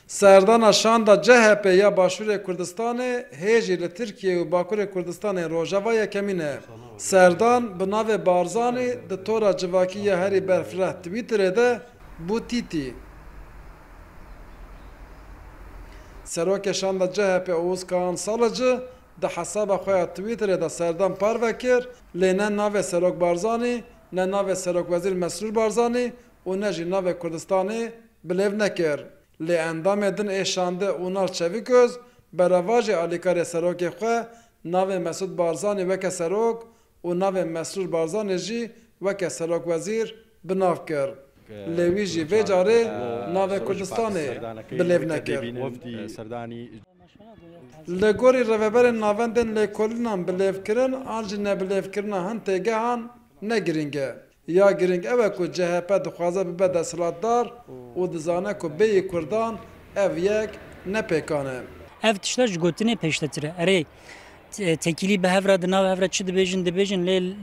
Serdana şanda CHP ya Başûrê Kurdistanê hêjî li Tirkiye û Bakurê Kurdistanê Rojava yekemîn e. Serdan bi navê Barzanî di tora civakî ya herî berfireh Twitterê de bû tîtî. Serokê şanda CHP Oğuz Kağan Salıcı di hesaba xwe ya Twitterê de Serdan parve kir lê ne navê Serok Barzanî ne navê Serokwezîr Mesrûr Barzanî û ne jî navê Kurdistanê bilêv nekir. Lê endamê din ê şandê Ûnal Çevîköz berevajê alîkarê serokê xwe navê Mesûd Barzanî weke serok û navê Mesrûr Barzanî jî weke Serokwezîr binav kir. Lê wî jî vê carê navê Kurdistanê bilêv nekir. Li gorî rêveberên navendên lêkolînan bilêvkirin an jî nebilêvkirina hin têgehan ne giring e. Ya giring ew e ku CHP dixwaze bibe desthilatdar û dizane ku bêyî Kurdan ev yek nepêkan e. Ev tişta ji gotinê pêştetir e. Erê tekîlî bi hev re di nav hev re çi dibêjin lê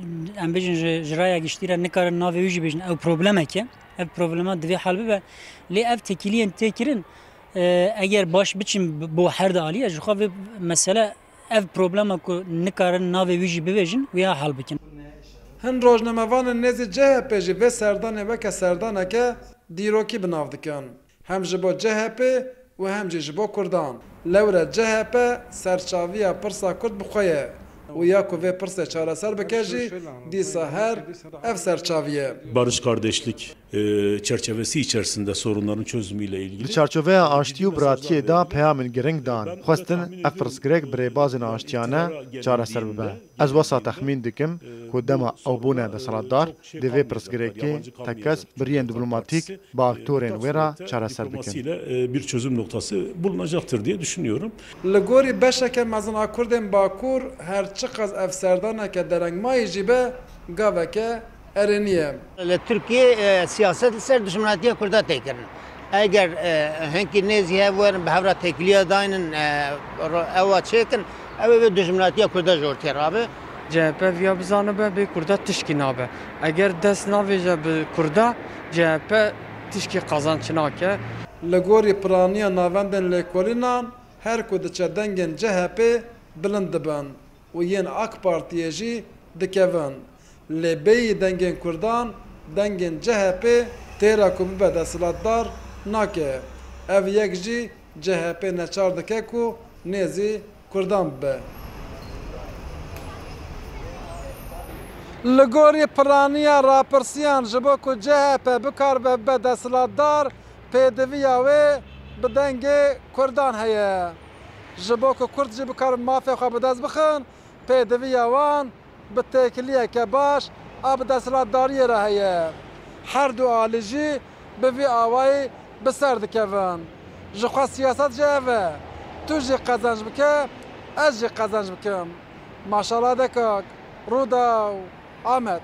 em bêjin ji raya giştî re nikarin navê wî jî bêjin ew problemek e. Ev problema divê hel bibe. Lê ev tekîliyên tê kirin eger baş biçin bo her de alî ji xwe vê mesele ev problema ku nikarin navê wî jî bibêjin wê ya hel bikin. Hin rojnamevanên nêzî CHP jî vê serdanê weke serdaneke dîrokî binav dikin. Hem ji bo CHP û hem jî ji bo Kurdan. Lewre CHP serçaviya pirsa Kurd bixwe ye. û ya ku vê pirsê çareser bike jî dîsa her ev serçaviye. Barış kardeşlik çerçevesi içerisinde sorunların çözümüyle ilgili. Li çarçoveya aştî û biratiyê da peyamên giring dan. Xwestin ev pirsgirêk birêbazên aştiyane çareser bibe. Ez wesa texmîn dikim ku dema ew bûne desthilatdar di vê pirsgirêkê tekkes biriyên diplomatîk bi aktorên wê re çareser bikin. Bir çözüm noktası bulunacaktır diye düşünüyorum. Li gorî beşeke mezina Kurdên Bakur her çi qas ev serdaneke derengmayî jî be gaveke erêniye. Li Tirkiye siyaset li ser dijminatiya Kurda tê kirin. Eger hinkî nêzî hev werin bi hevra têkiliya dayinin ewa çêkin ew ê vê dijminatiya Kurda ji ortaya rabe. CHP viya bizanibe bê Kurda tişkî nabe. Eger dest navêje bi Kurda CHP tişkî qazanç nake. Li gorî piraniya navendên lêkolînan her ku diçe dengên CHP bilind dibin û yên AK Partiyê jî dikevin. Lê bêyî dengên Kurdan dengên CHP têra ku bibe desthilatdar nake. Ev yek jî CHP neçar dike ku nêzî Kurdan bibe. Li gorî piraniya rapirsiyan ji bo ku CHP bikaribe bibe desthilatdar pêdiviya wê bi dengê Kurdan heye. Ji bo ku Kurd jî bikarin mafê xwe bi dest bixin pêdiviya wan bi têkiliyeke baş a bi desthilatdariyê re heye. Her du alî jî bi vî awayî bi ser dikevin. Ji xwe siyaset jî ev e. Tu jî qezenc bike, ez jî qezenc bikim. Maşallah dekak, Rûdaw, Ahmet.